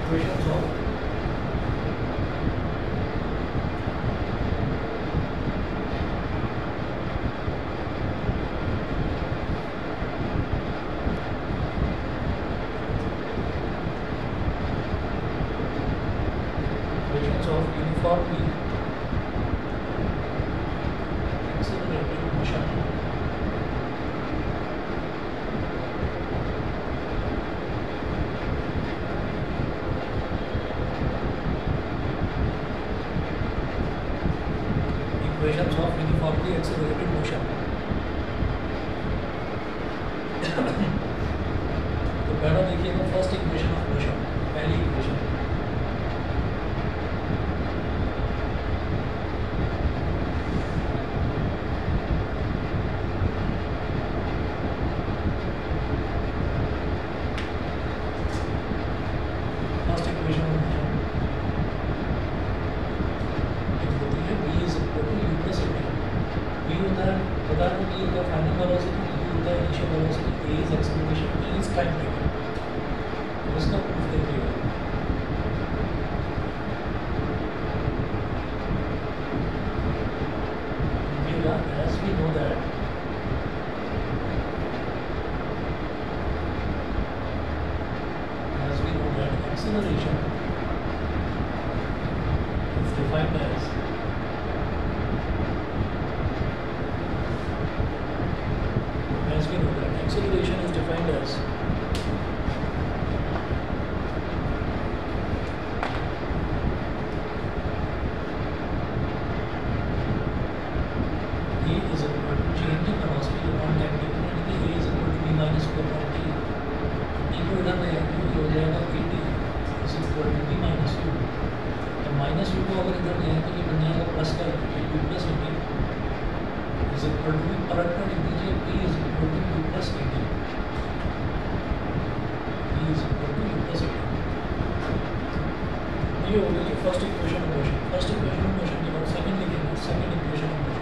equations of uniformly accelerated motion. Equations of uniformly accelerated motion. तो पहला देखिएगा first equation of motion, पहली equation acceleration is defined as we know that acceleration is defined as A is equal to change in velocity upon time taken, and A is equal to B minus 4.t. T को इधर ले आएंगे तो हो जाएगा AT is equal to B minus 2. तो minus 2 को अगर इधर ले आएंगे तो ये बन जाएगा प्लस का B plus AT is equal to पलट कर लिख दीजिए P is equal to B plus AT. P is equal to B plus AT. ये हो गई first equation of motion. First equation of motion के बाद सेकंड लिखेंगे, second equation of motion.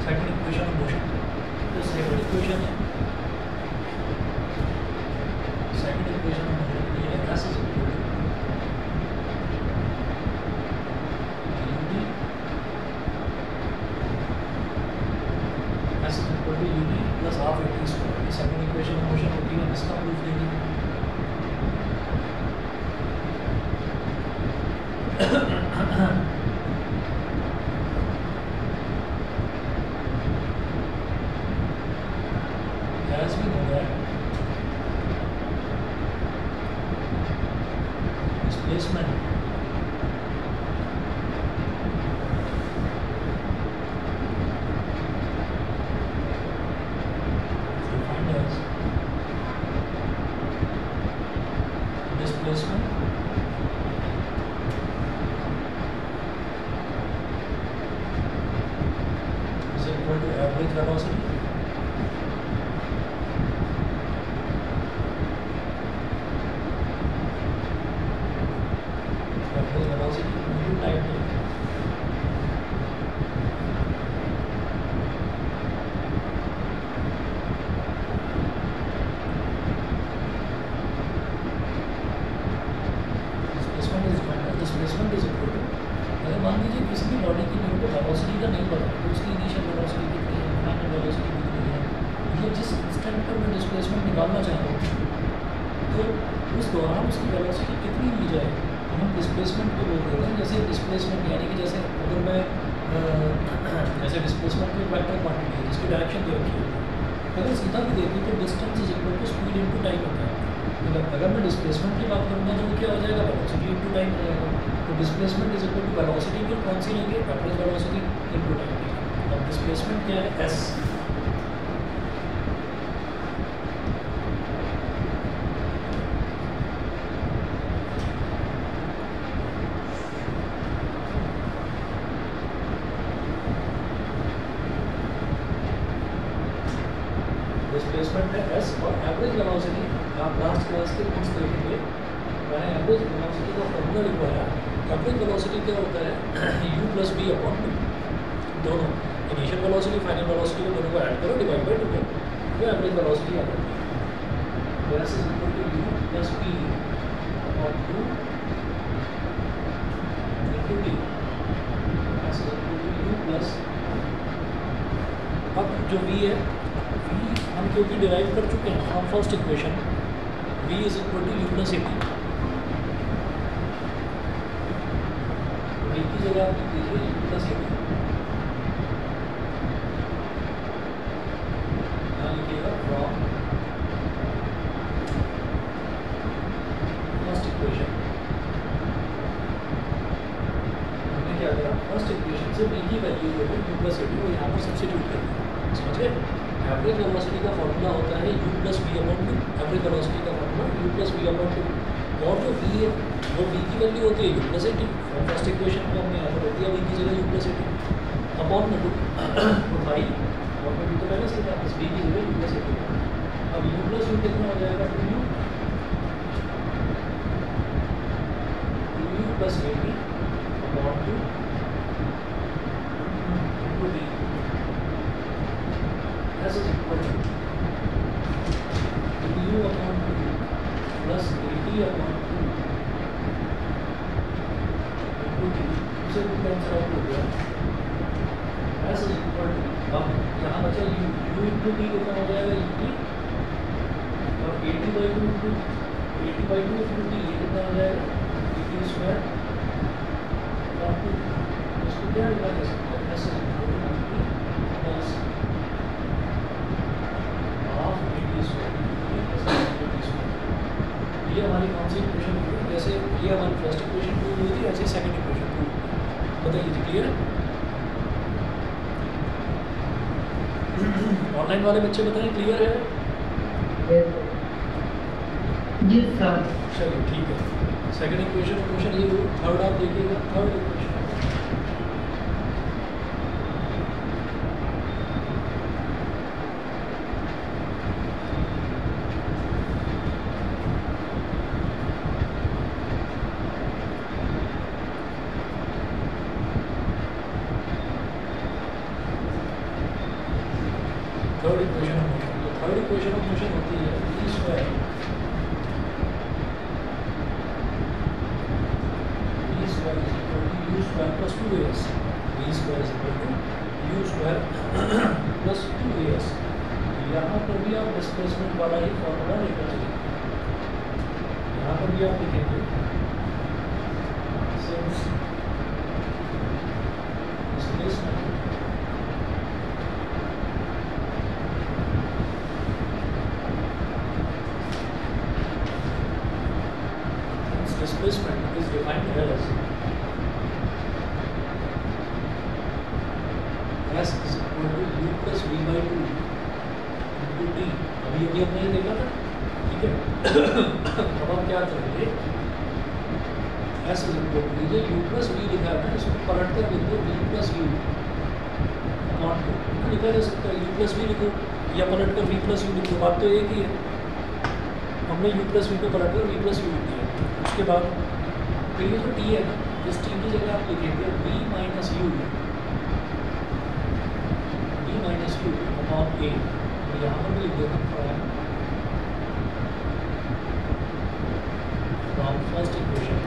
Second equation of motion. तो second equation है, second equation of motion ये है S is equal to UD, S is equal to UD plus half AT square. ये second equation of motion होती है. इसका proof देंगे. As we know that displacement is defined as displacement is equal to average velocity into time taken. Displacement is equal to, अगर मान लीजिए किसी भी बॉडी की मेरे को वेलोसिटी का नहीं पता तो उसकी इनिशियल वेलोसिटी कितनी है, फाइनल वेलोसिटी कितनी है, ये जिस इंस्टेंट पर मैं डिस्प्लेसमेंट निकालना चाहता हूँ तो उस दौरान उसकी वेलोसिटी कितनी ली जाए तो हम डिस्प्लेसमेंट को बोल देते हैं. जैसे डिस्प्लेसमेंट यानी कि जैसे अगर मैं जैसे डिस्प्लेसमेंट की वेक्टर क्वांटिटी है जिसकी डायरेक्शन दे रखी है, अगर सीधा भी देखिए तो distance is equal to speed into time होता है. अगर मैं डिस्प्लेसमेंट की बात करूँगा तो क्या हो जाएगा, वेलोसिटी इनटू टाइम हो जाएगा. तो displacement is equal to velocity फिर कौन सी लेंगे, एवरेज वेलोसिटी इनटू टाइम. अब डिस्प्लेसमेंट क्या है, एस. डिस्प्लेसमेंट है एस और एवरेज वेलोसिटी आप लास्ट क्लास के नोट्स देखेंगे, मैंने एवरेज वेलोसिटी का फॉर्मूला लिखवाया। एवरेज वेलोसिटी क्या होता है u plus v upon two, दोनों इनिशियल वेलोसिटी फाइनल वेलोसिटी को दोनों को ऐड करो डिवाइड बाई 2 करो, तो एवरेज वेलोसिटी आ जाती है। S is equal to u plus v upon 2 into t, s is equal to u plus, अब जो v है v हम क्योंकि डिराइव कर चुके हैं from first equation, v is equal to u plus a t, v की जगह आप लिख दीजिए u प्लस ए टी, यहाँ लिखिएगा फ्रॉम फर्स्ट इक्वेशन। हमने क्या करा, फर्स्ट इक्वेशन से v की वैल्यू जो है u प्लस ए टी वो यहाँ पर सब्स्टिट्यूट कर दिया, समझ गए। एवरेज वेलोसिटी का फॉर्मूला होता है u plus v upon two, average velocity का formula u plus v upon two, और जो v है वो v की वैल्यू होती है u प्लस ए टी, और फर्स्ट इक्वेशन को हमने यहाँ पर रख दिया v की जगह u plus a t upon में 2 तो भाई और में 2 तो पहले से था, बस v की जगह u प्लस ए टी। अब u प्लस u कितना हो जाएगा 2u plus a t upon 2 into v, s is equal to u upon 2 plus a t upon 2 into t, उसे भी कैंसिल आउट हो गया। एस इज इक्वल टू, अब यहाँ बचा u इंटू टी कितना हो जाएगा u टी, और 80/2 इंटू 80/2 इंटू टी ये कितना हो जाएगा e टी स्क्वायर और 2, इसको क्या लिखा जा सकता है, s is equal to u t plus half e t square, ये हमारी कौन सी इक्वेशन हुई, जैसे ये हमारी फर्स्ट इक्वेशन टू हुई थी, ऐसे सेकंड इक्वेशन टू, बताइए जी क्लियर है। ऑनलाइन वाले बच्चे बताएं क्लियर है? जी सर। चलिए ठीक है, सेकंड इक्वेशन ये हुई, थर्ड आप देखिएगा, third equation third equation of motion होती है v square is equal to u square plus 2as, v square is equal to u square plus 2as। यहाँ पर भी आप डिस्प्लेसमेंट वाला ही फॉर्मूला लेकर चलेंगे, यहाँ पर भी आप लिखेंगे since displacement displacement is defined as s is equal to u plus v by 2 into t। अभी हमने ये देखा था, ठीक है। अब हम क्या करेंगे, s is equal to ये u plus v लिखा है ना, इसको पलट कर लिख दो v plus u अपॉन 2, लिखा जा सकता है u plus v लिखो या पलट कर v plus u लिखो, बात तो एक ही है। हमने u plus v को पलट कर v plus u लिख दिया, उसके बाद फिर ये जो t है ना, इस t की जगह आप लिखेंगे v minus u upon a, तो यहाँ पर भी लिख देते हैं फ्रॉम फर्स्ट इक्वेशन।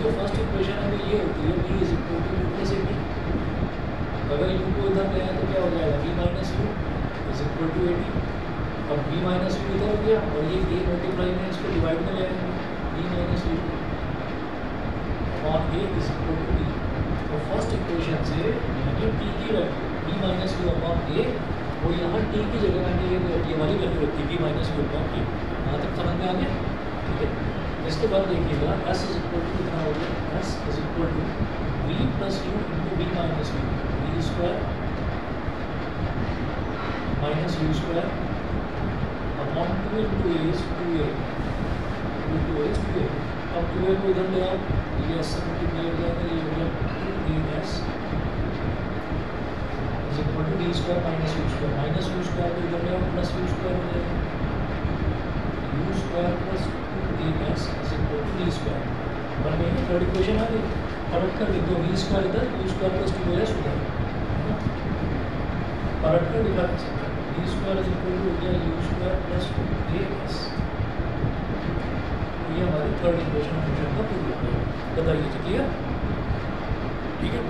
जो फर्स्ट इक्वेशन है वो ये होती है v is equal to u plus a t, अगर u को इधर ले आए तो क्या हो जाएगा v minus u is equal to a t. अब v माइनस u इधर हो गया और ये a मल्टीप्लाई में इसको डिवाइड में ले आएंगे, v minus u upon a is equal to t। तो फर्स्ट इक्वेशन से मैंने t की value v minus u upon a, वो यहाँ t की जगह मैंने ये वाली वैल्यू रखी v minus u upon a। यहाँ तक समझ में आ गया, ठीक है। इसके बाद देखिएगा s इज इक्वल टू कितना हो गया, s is equal to v plus u into v minus u, v square minus u square upon 2 into a is 2a into a is 2a। अब 2a को इधर ले आओ, ये s से मल्टीप्लाई हो जाएगा, ये हो गया 2as is equal equal to d square minus u square तो इधर ले आओ प्लस यू स्क्वायर हो जाएगा, u square plus 2as is equal to d square बन गई। थर्ड इक्वेशन आ गई, पलट कर लिख दो वी स्क्वायर इधर, यू स्क्वायर प्लस 2as उधर, पलट कर लिखा जा सकता है d square is equal to हो गया यू स्क्वायर प्लस 2as। ये हमारी थर्ड इक्वेशन फंक्शन का प्रूफ हो गया। बताइए जी, क्लियर? ठीक है।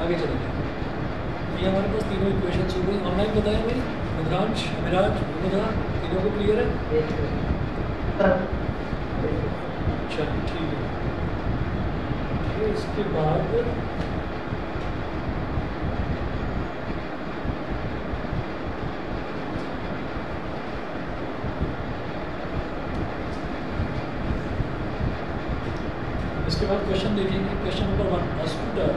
आगे चलेंगे। ये हमारे पास तीनों इक्वेशंस हो गई। ऑनलाइन बताया भाई रुद्रांश, विराज, रुद्रा, तीनों को क्लियर है? अच्छा ठीक है। फिर इसके बाद क्वेश्चन देखेंगे। Question number 1, a scooter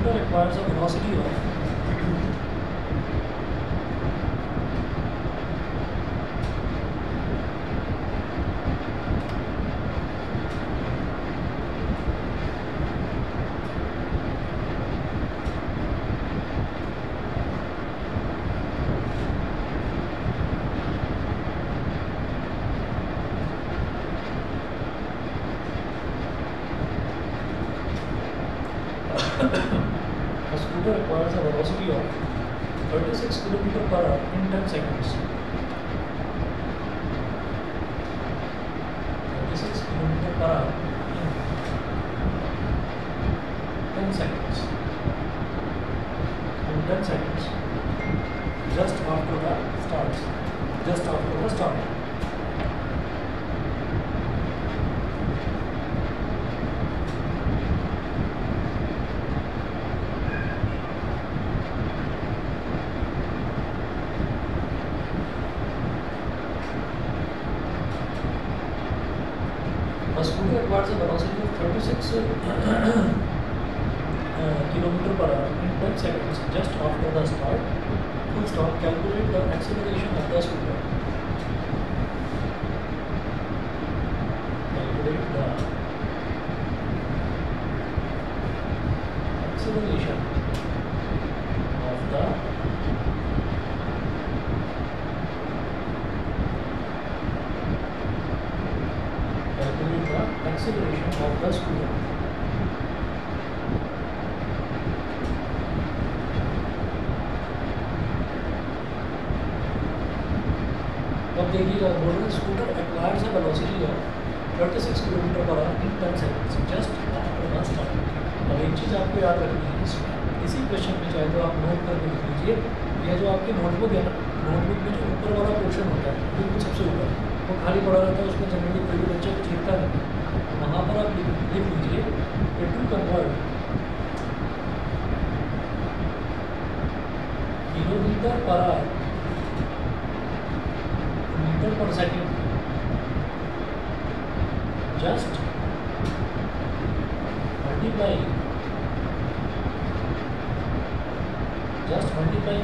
requires a velocity of a scooter requires a velocity of 36 km per hour in 10 seconds. 36 km per hour in 10 seconds. In 10 seconds, just after the start. Just after the start. A scooter requires a velocity of 36 km per hour in 10 seconds just after the start. Full stop. Calculate the acceleration of the scooter. Calculate the acceleration of the acceleration of the scooter. अब देखिएगा बोल रहे scooter acquires a velocity of 36 km per hour in 10 seconds just after the start. अब एक चीज़ आपको याद रखनी है इसमें, इसी क्वेश्चन में चाहे तो आप नोट करके लिख लीजिए। यह जो आपकी नोटबुक है ना, नोटबुक में जो ऊपर वाला पोर्शन होता है बिल्कुल सबसे ऊपर वो खाली पड़ा रहता है, उसमें जनरली कोई भी बच्चा चीखता नहीं, वहाँ पर आप लिख लीजिए कि टू कन्वर्ट किलोमीटर पर आवर मीटर पर second just multiply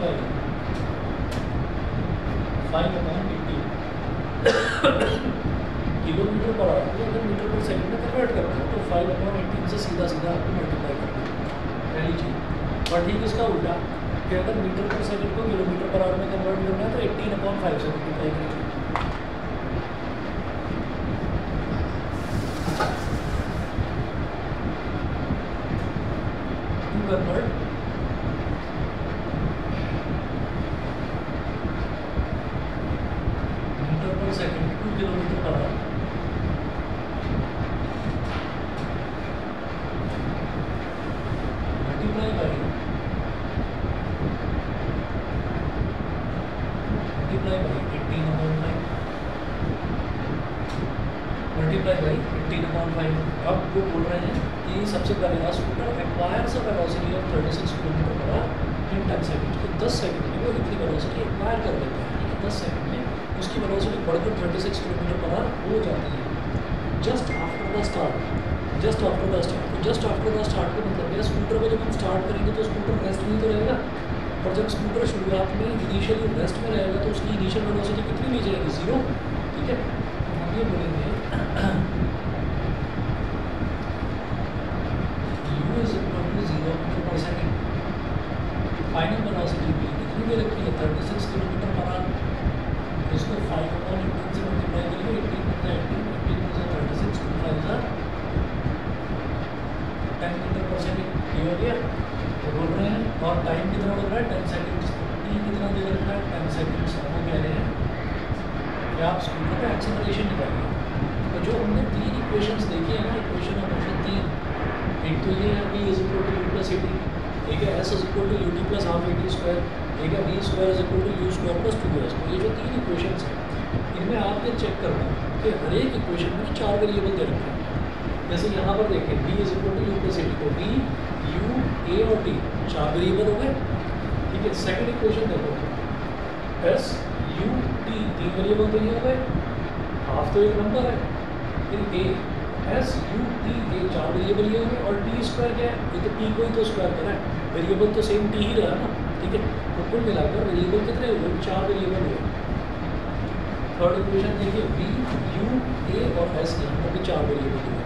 by 5/80 kilometre पर आवर को अगर मीटर पर सेकंड में कन्वर्ट करना है तो 5/80 से सीधा आपको मल्टीप्लाई करना है, पहली चीज़। और ठीक इसका उल्टा कि अगर मीटर पर सेकंड को किलोमीटर पर आवर में कन्वर्ट करना है तो 18/5 से मल्टीप्लाई करेंगे। To convert multiply by 18/5 multiply by 18/5। अब वो बोल रहे हैं कि सबसे पहले scooter acquires a velocity of 36 kilometre पर आवर इन 10 सेकंड। तो 10 सेकंड में वो इतनी वेलोसिटी एक्वायर कर लेते हैं, यानी कि 10 सेकंड में उसकी वेलोसिटी बढ़कर 36 किलोमीटर पर आवर हो जाती है just after the start. Just after the start, तो जस्ट आफ्टर द स्टार्ट का मतलब है स्कूटर को जब हम स्टार्ट करेंगे तो स्कूटर रेस्ट में तो रहेगा, और जब स्कूटर शुरुआत में इनिशियली रेस्ट में रहेगा तो उसकी इनिशियल वेलोसिटी कितनी ली जाएगी? 0। ठीक है, तो हम ये बोलेंगे u is equal to 0 metre पर सेकेंड। फाइनल वेलोसिटी भी कितनी दे रखी है? 36 किलोमीटर पर आवर। इसको 5/18 से मल्टीप्लाई करिए, 18 से 36 2 5 10 मीटर पर सेकेंड। ये हो गया, तो बोल रहे हैं। और टाइम कितना लग रहा है? 10 सेकेंड्स। टी कितना दे रखा है? 10 सेकेंड्स। वो कह रहे हैं कि आप स्कूटर का एक्सेलरेशन निकालिए। तो जो हमने 3 इक्वेशंस देखी है ना, इक्वेशन ऑफ मोशन 3, एक तो ये है v is equal to u plus at, एक है s is equal to ut plus half at square, एक है v square is equal to u square plus 2s। तो ये जो 3 इक्वेशंस हैं इनमें आप ये चेक करना कि हर एक इक्वेशन में 4 वेरिएबल दे रखे हैं। जैसे यहाँ पर देखें v is equal to u plus at, तो v u a और t 4 वेरिएबल हो गए। ठीक है, सेकंड इक्वेशन देखो s u t 3 वेरिएबल तो ये हो गए, हाफ तो एक नंबर है, फिर a s u t a 4 variable ये हो गए, और t स्क्वायर क्या है? ये तो t को ही तो स्क्वायर करा है, वेरिएबल तो सेम t ही रहा ना। ठीक है, तो कुल मिलाकर वेरिएबल कितने हुए? 4 वेरिएबल हुए। थर्ड इक्वेशन देखिए v u a और s के अंदर भी 4 वेरिएबल हुए।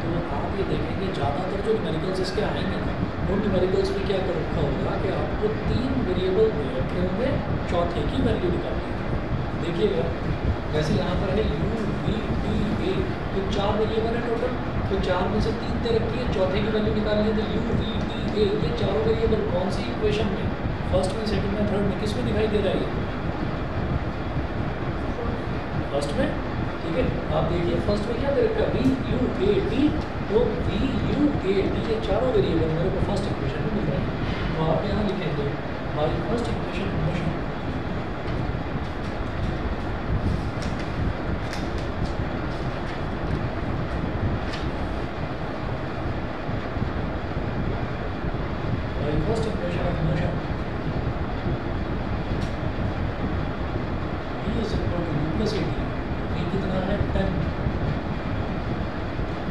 तो आप ये देखेंगे ज़्यादातर जो न्यूमेरिकल्स इसके आएंगे ना, उन न्यूमेरिकल्स में क्या कर रखा होगा कि आपको 3 वेरिएबल दे रखे होंगे, चौथे की वैल्यू निकालनी है। देखिएगा जैसे यहाँ पर है u v t a, तो 4 वेरिएबल है टोटल, तो 4 में से 3 दे रखी है, चौथे की वैल्यू निकालनी है। तो u v t a ये चारों वेरिएबल कौन सी इक्वेशन में? फर्स्ट में, सेकंड में, थर्ड में, किस में दिखाई दे रहा है? फर्स्ट में। ठीक है, आप देखिए फर्स्ट में क्या दे रखा है? v u a t, तो v u a t ये चारों वेरिएबल मेरे को फर्स्ट इक्वेशन में मिल रहे हैं। तो आप यहाँ लिखेंगे हमारी first equation motion first equation of motion v is equal to u plus at। v कितना है? 10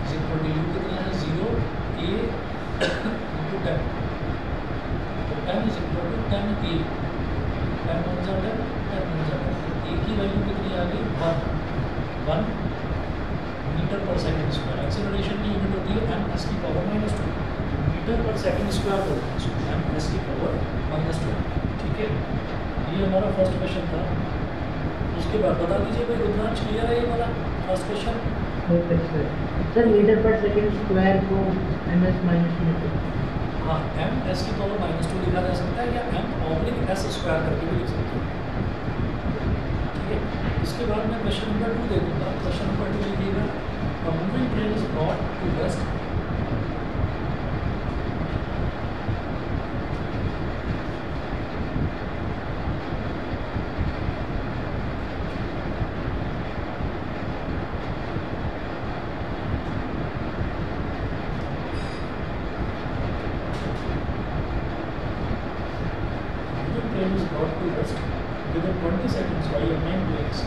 इज इक्वल टू u कितना है? 0 a इंटू 10, तो 10 इज इक्वल टू 10 a, 10 1 जा 10, 10 1 जा 10। a की वैल्यू कितनी आ गई? 1 मीटर पर सेकेंड स्क्वायर। एक्सेलरेशन की यूनिट होती है m/s की पावर -2, मीटर पर सेकेंड स्क्वायर होता है m/s की पावर -2। ठीक है, ये हमारा फर्स्ट क्वेश्चन था। उसके बाद बता दीजिए भाई रुद्रांश, क्लियर है ये वाला first question? Sir metre per second square को ms -2। हाँ, m/s की पावर -2 लिखा जा सकता है, या m/s स्क्वायर करके भी लिख सकते हैं। ठीक है, इसके बाद मैं क्वेश्चन नंबर 2 दे दूँगा। क्वेश्चन नंबर 2 लिखिएगा, a moving train is brought to rest within 20 seconds by your main brakes.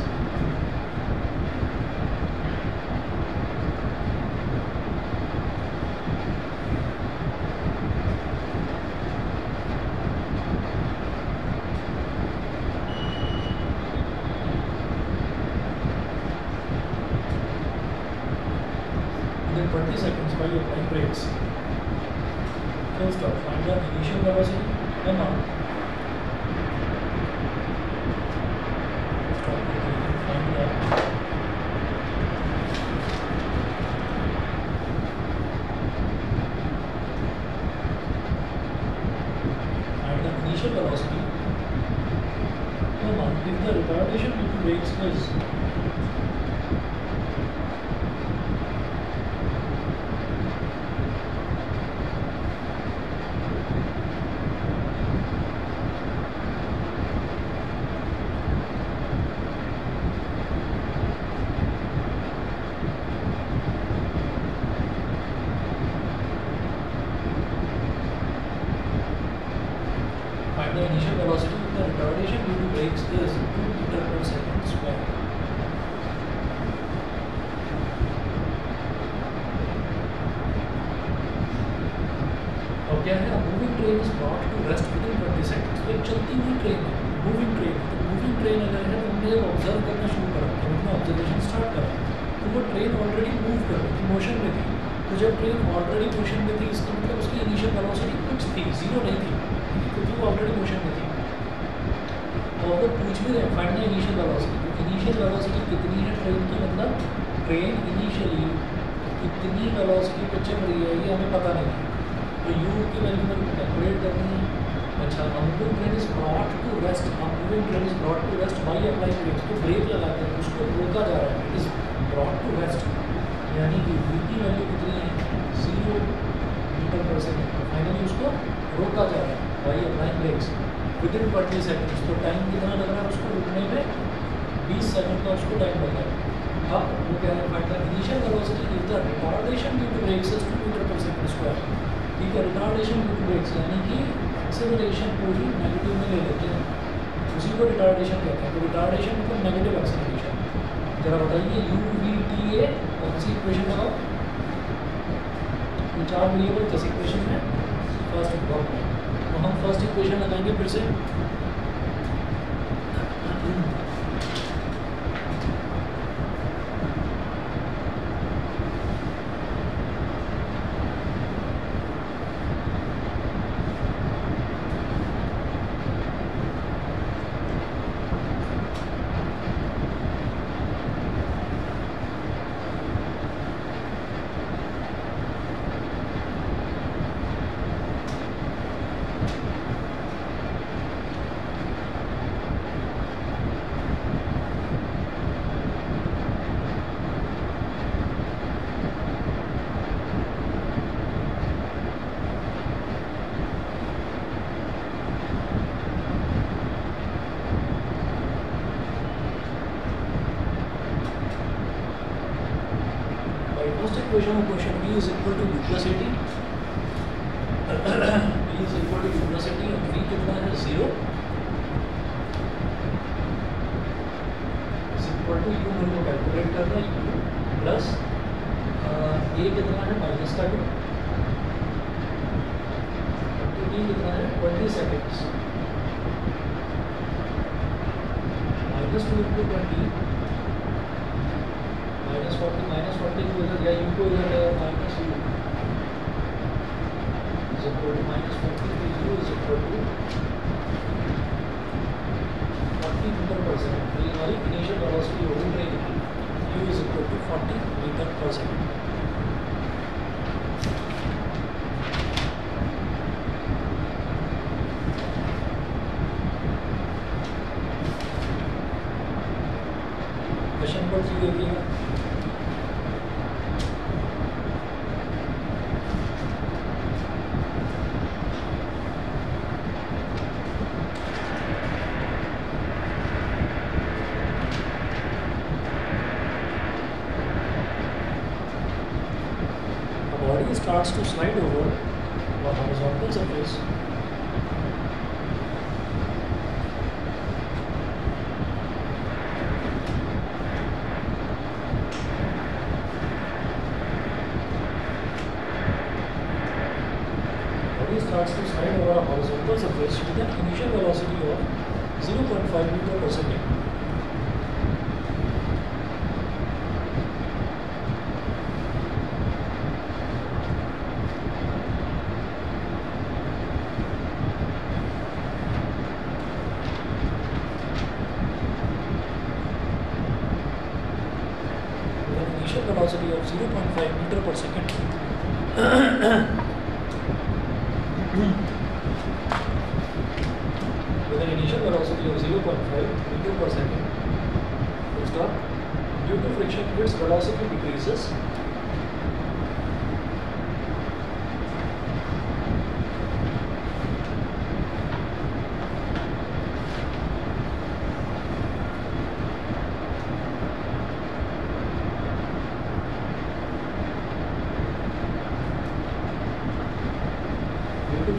Within 20 seconds by your main brakes. Full stop. Find the initial velocity and now. Initial velocity, if the retardation due to brakes is retardation due to brakes is 2 meter per second square. और क्या है, moving train is brought to rest within 20 seconds. तो एक चलती हुई train है, moving train. तो moving train अगर है तो हमने जब ऑब्जर्व करना शुरू करा, जब हमने ऑब्जर्वेशन स्टार्ट करा, तो वो ट्रेन ऑलरेडी मूव कर रही थी, मोशन में थी। तो जब ट्रेन ऑलरेडी मोशन में थी, इसका मतलब उसकी इनिशियल वेलोसिटी कुछ थी, जीरो नहीं थी, क्योंकि वो ऑलरेडी मोशन में थी। तो अगर पूछ भी रहे फाइंड द इनिशियल वेलोसिटी, तो इनिशियल वेलोसिटी कितनी है ट्रेन की, मतलब ट्रेन इनिशियली कितनी वेलोसिटी पे चल रही है ये हमें पता नहीं है। तो यू की वैल्यू में कैलकुलेट करनी है। अच्छा, moving train is brought to rest, moving train is brought to rest by applying brake. तो ब्रेक लगा कर उसको रोका जा रहा है, it is brought to rest, यानी कि यू की वैल्यू कितनी है, 0 मीटर पर सेकेंड। फाइनली उसको रोका जा रहा है by applying brakes within 20 seconds. तो टाइम कितना लग रहा है उसको रुकने में, 20 सेकेंड का उसको टाइम लग रहा है। अब वो कह रहे हैं find the initial velocity if the retardation due to brakes is 2 metre पर सेकेंड स्क्वायर। ठीक है, रिटार्डेशन ड्यू टू ब्रेक्स यानी कि एक्सेलरेशन को ही नेगेटिव में ले लेते हैं, उसी को रिटार्डेशन कहते हैं। तो रिटार्डेशन मतलब नेगेटिव एक्सेलरेशन। जरा बताइए यू वी टी ए कौन सी इक्वेशन लगाओ, इन 4 वेरिएबल किस इक्वेशन में, फर्स्ट ब्लॉक में। तो हम फर्स्ट इक्वेशन लगाएंगे फिर से, equation of motion v is equal to u plus at, v is equal to u plus at, और v कितना है 0 is equal to u, मेरे को कैलकुलेट करना है u प्लस a कितना है माइनस का 2, t कितना है 20 सेकेंड्स, -2 into 20 -40 को इधर या u को इधर minus u is equal to -40 u is equal to 40 metre पर सेकेंड। तो ये हमारी इनिशियल वेलोसिटी होगी ट्रेन की, u is equal to 40 metre पर सेकेंड। क्वेश्चन नंबर 3 देखिएगा, starts to slide over the horizontal surface with an initial velocity of 0.5 meter per second. Velocity of 0.5 meter per second. With an initial velocity of 0.5 meter per second. Full stop. Due to friction, its velocity decreases.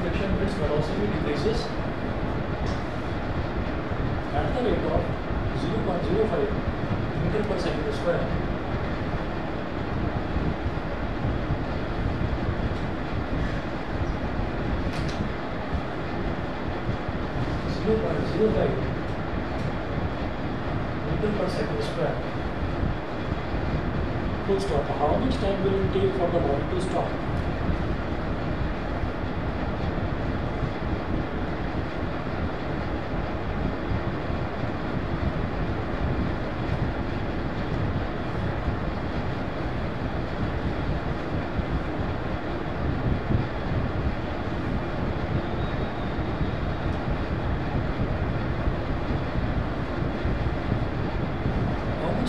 Friction, its velocity decreases. the rate of 0.05 meter per second square. meter per second square. Full stop. How much time will it take for the body to stop?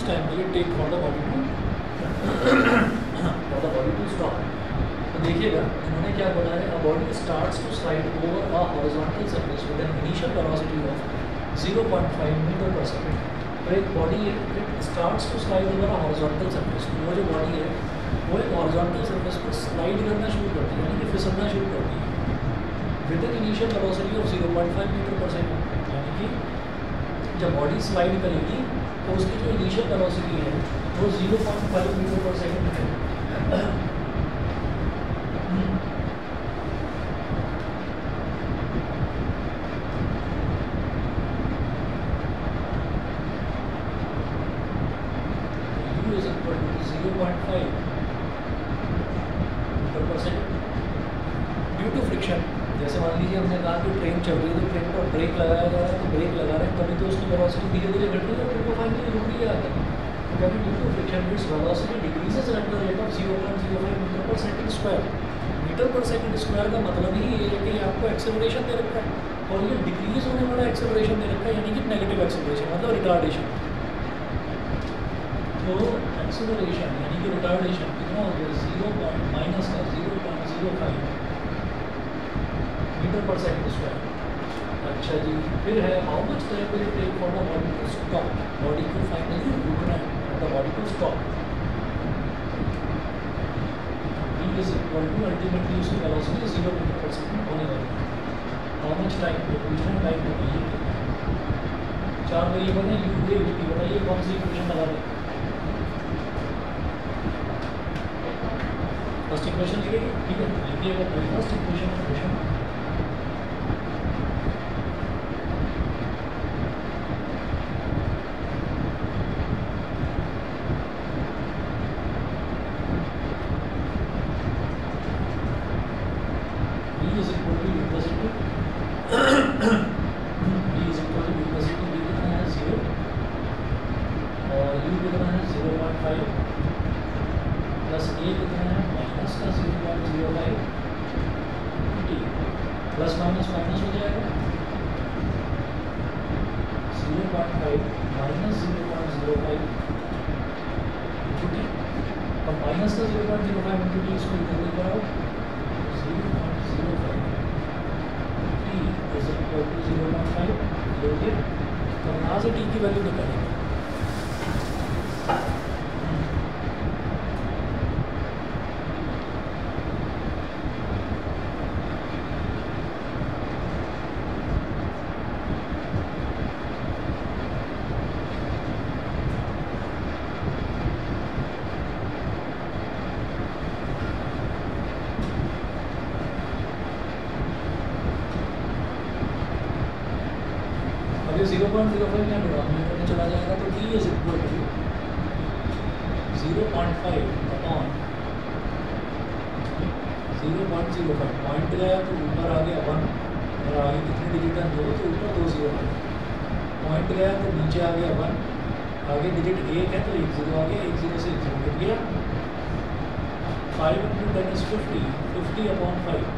Time will it take for the body to stop? तो देखिएगा इन्होंने क्या बोला है, a body starts to slide over a horizontal surface with an initial velocity of 0.5 meter per second. तो एक body starts to slide over a horizontal surface. वो जो body है वो एक horizontal surface पर slide करना शुरू करती है, यानी कि फिसलना शुरू करती है with an initial velocity of 0.5 meter per second. यानी कि जब body slide करेगी तो उसकी जो इनिशियल वेलोसिटी है वो 0.5 मीटर पर सेकंड है. U is equal to 0.5 metre per second due to friction. जैसे मान लीजिए हमने कहा कि ट्रेन चल रही है तो ट्रेन पर ब्रेक लगाया जा रहा है, तो ब्रेक लगा रहे हैं तभी तो उसकी वेलोसिटी धीरे धीरे घट रही है, ट्रेन को फाइनली रुक रही है आगे. तो कभी due to friction its velocity decreases at the rate of 0.05 metre per second square. Metre per second square का मतलब ही ये है कि आपको एक्सेलरेशन दे रखा है और ये डिक्रीज होने वाला एक्सेलरेशन दे रखा है, यानी कि नेगेटिव एक्सेलरेशन मतलब रिटार्डेशन. तो एक्सेलरेशन यानी कि रिटार्डेशन कितना हो गया, 0.05 मीटर पर सेकंड स्क्वायर. अच्छा जी, फिर है how much time will it take for the body to stop. Body को फाइनली रुकना है, the body to stop. V is equal to ultimately उसकी वेलोसिटी 0 मीटर पर सेकंड होने वाली है. हाउ मच टाइम, तो पूछना टाइम को ये 4 वेरिएबल है u a v. बताइए कौन सी इक्वेशन लगा दें. फर्स्ट इक्वेशन लिखिए, ठीक है, लिखिएगा first equation. Plus minus minus हो जाएगा 0.5 माइनस 0.05 इंटू टी. अब माइनस का 0.05 इंटू टी इसको इधर लेकर आओ, 0.05 टी इज इक्वल टू 0.5. ये हो गया. तो यहाँ से टी की वैल्यू निकालेंगे. ये 0.05 क्या डिनोमिनेटर में चला जाएगा, तो t is equal to 0.5 upon 0.05. Point गया तो ऊपर आ गया 1 और आगे कितने डिजिट है 2, तो ऊपर 2 0 है. पॉइंट गया तो नीचे आ गया 1, आगे डिजिट 1 है तो 1 0 आ गया, 1 0 से 1 0 कट गया. 5 into 10 is 50, 50 upon 5,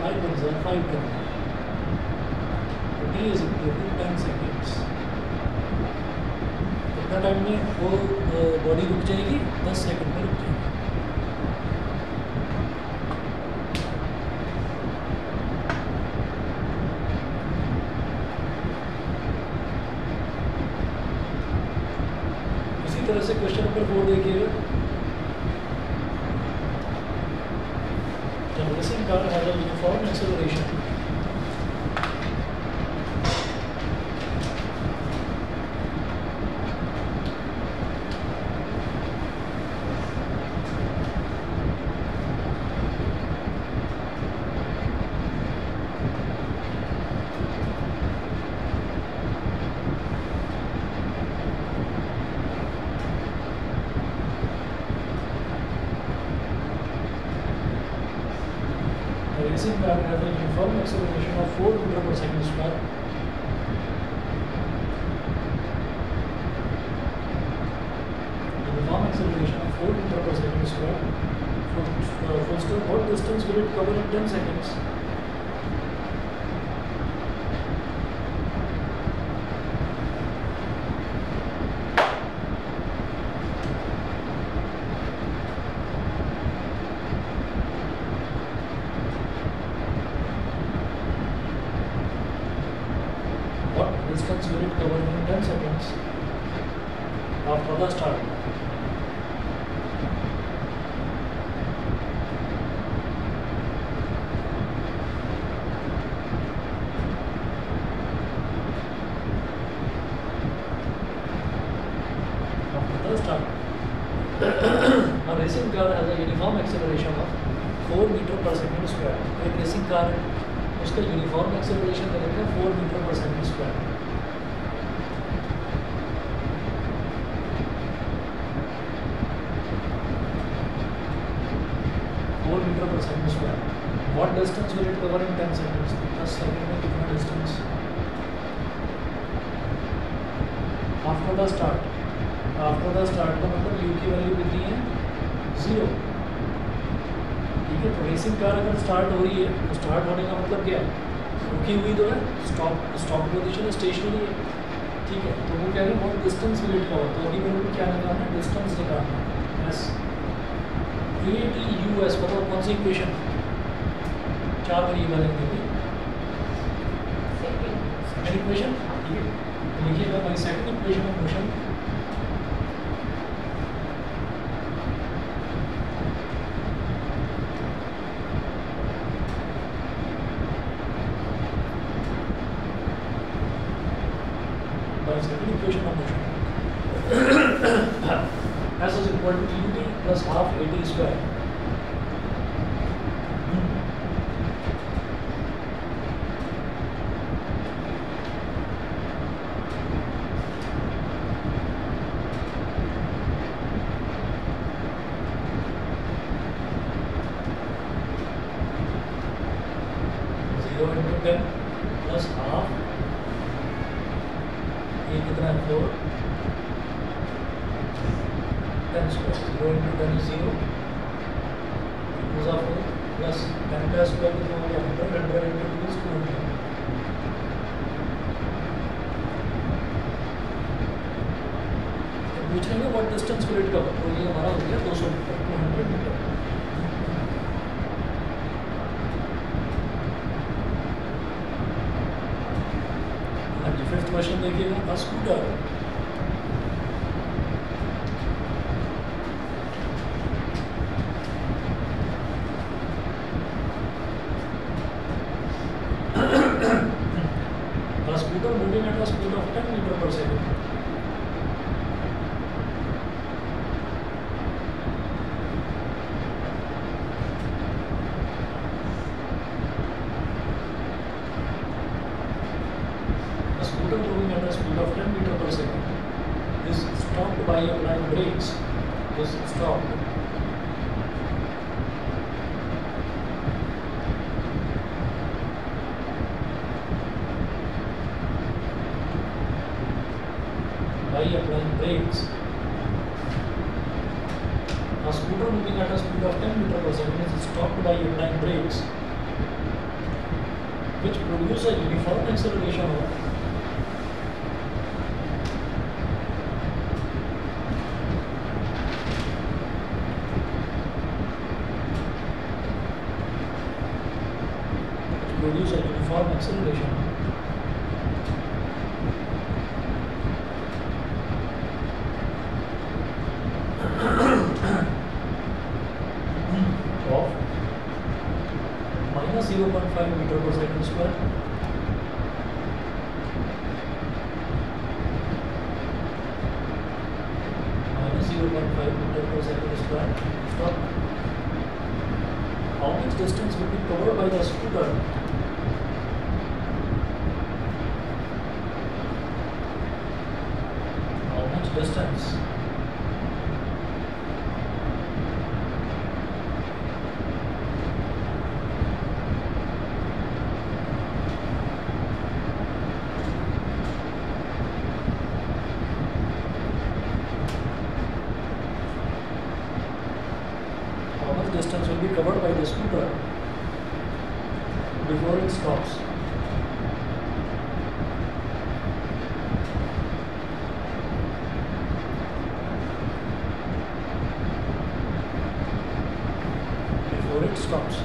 5 बन जाए 5 10. T is equal to 10 seconds. कितना टाइम में वो बॉडी रुक जाएगी, 10 सेकंड में रुक जाएगी. इसी तरह से क्वेश्चन नंबर 4 देखिएगा. The racing car has a uniform acceleration racing car has a uniform acceleration of 4 meter per second square. Uniform acceleration of 4 meter per second square. Full stop. What distance will it cover in 10 seconds? What distance will it cover in 10 seconds after the start? After the start. A racing car has a uniform acceleration of 4 meter per second square. एक racing car है, उसका uniform acceleration रहेगा 4 meter per second square. What distance will it cover in 10 seconds? 10 second में कितना distance? After the start का मतलब u की value कितनी है? 0. ठीक है, तो रेसिंग कार अगर स्टार्ट हो रही है तो स्टार्ट होने का मतलब क्या है? रुकी हुई तो है, स्टॉप पोजीशन है, स्टेशनरी है. ठीक है, तो वो कह रहे हैं बहुत डिस्टेंस विल इट कवर. तो अभी मेरे को क्या निकालना है? डिस्टेंस निकालना है. एस ATUS बताओ कौन सी इक्वेशन? 4 वेरिएबल है. Second equation. ठीक है, लिखिएगा भाई second equation of motion. by second equation of motion S is equal to ut plus half at square. Into 10 plus half ये कितना है 4 10 square 0 into 10 is 0 equals 4 plus 10 का स्क्वायर कितना हो गया 100 into 2 is 200. तो पूछ रहे हैं what distance will it cover. तो ये हमारा हो गया 200 मीटर 200 मीटर. फिफ्थ क्वेश्चन देखिएगा. अ scooter moving at a speed of 10 meter per second. Moving at a speed of 10 meter per second is stopped by applying brakes. Is stopped by applying brakes. A scooter moving at a speed of 10 meter per second is stopped by applying brakes, which produce a uniform acceleration of acceleration of minus 0.5 meter per second square minus 0.5 meter per second square. Stop. How much distance will be covered by the scooter? Distance the scooter before it stops. Before it stops.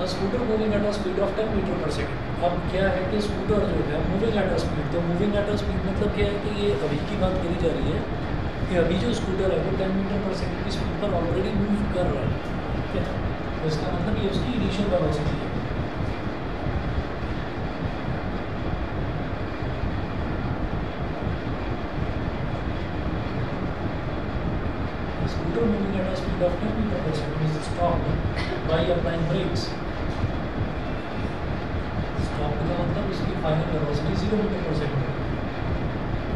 Scooter moving at a speed of 10 metre पर second. अब क्या है कि scooter जो है moving at a speed, तो moving at a speed मतलब क्या है कि ये अभी की बात करी जा रही है कि अभी जो स्कूटर है वो 10 मीटर पर सेकेंड की स्पीड पर ऑलरेडी मूव कर रहा है, ठीक है। तो इसका मतलब ये उसकी इनिशियल वेलोसिटी है। Scooter moving at a speed of 10 meter per second is stopped by applying brakes. Stopped का मतलब उसकी final velocity 0 meter per second,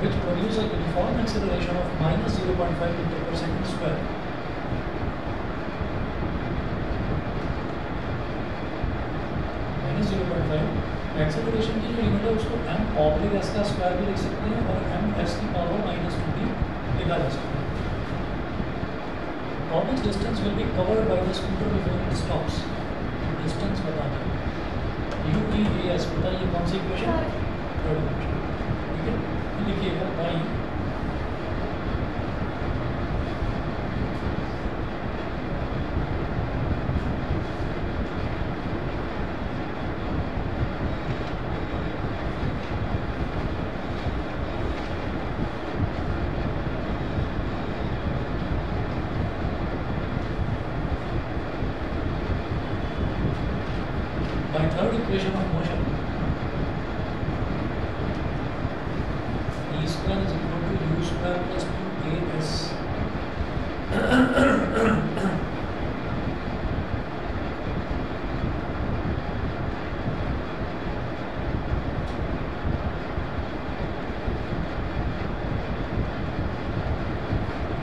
which produce a uniform acceleration of minus 0.5 meter per second square. Minus 0.5 acceleration की जो unit है उसको m oblique s का square भी लिख सकते हैं और m s की पावर -2 भी लिखा जा सकता है। How much distance will be covered by the scooter before it stops? Distance बताना है। UEAS बताइए कौन सी इक्वेशन? थर्ड इक्वेशन, ठीक है। लिखिएगा by by third equation of motion, E square is equal to U square plus 2AS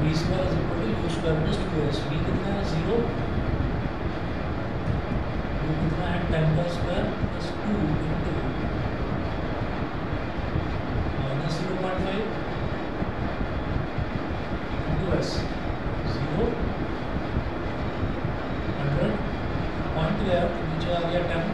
V square is equal to U square plus 2AS। V कितना है 0, कितना है 10 का square plus 2 into minus 0.5 into S 0 100 point गया तो नीचे आ गया 10।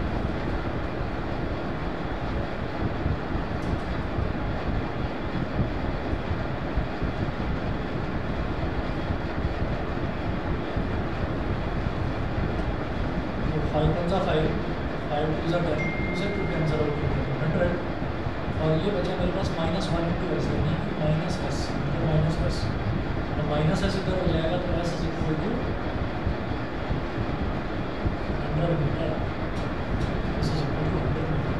कौन सा 5 2 ज़ा 10, 2 से 2 कैंसिल आउट हो गया 100 और ये बचा मेरे पास -1 इंटू एस, यानी कि minus s into minus s, और माइनस एस इधर हो जाएगा तो s is equal to 100 metre, s is equal to 100 metre.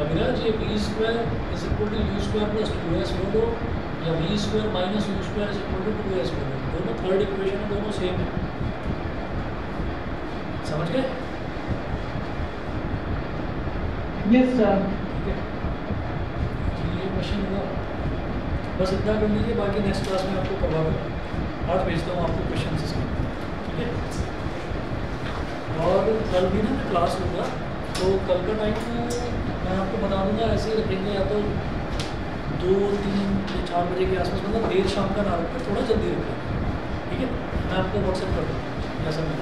Abhiraj ये v square is equal to u square plus 2s हो दो या v square minus u square is equal to 2s हो दो, दोनों थर्ड इक्वेशन है, दोनों सेम है। समझ गए? Yes sir. ठीक है, ये क्वेश्चन होगा, बस इतना कर लीजिए, बाकी नेक्स्ट क्लास में आपको करवा दूँ। आज भेजता हूँ आपको क्वेश्चन इसमें, ठीक है। और कल भी ना मैं क्लास लूँगा, तो कल का टाइम मैं आपको बता दूंगा, ऐसे ही रखेंगे या तो 2, 3 या 4 बजे के आसपास, मतलब देर शाम का ना रखकर थोड़ा जल्दी रखें, ठीक है। मैं आपको व्हाट्सएप कर दूँगा जैसा मैं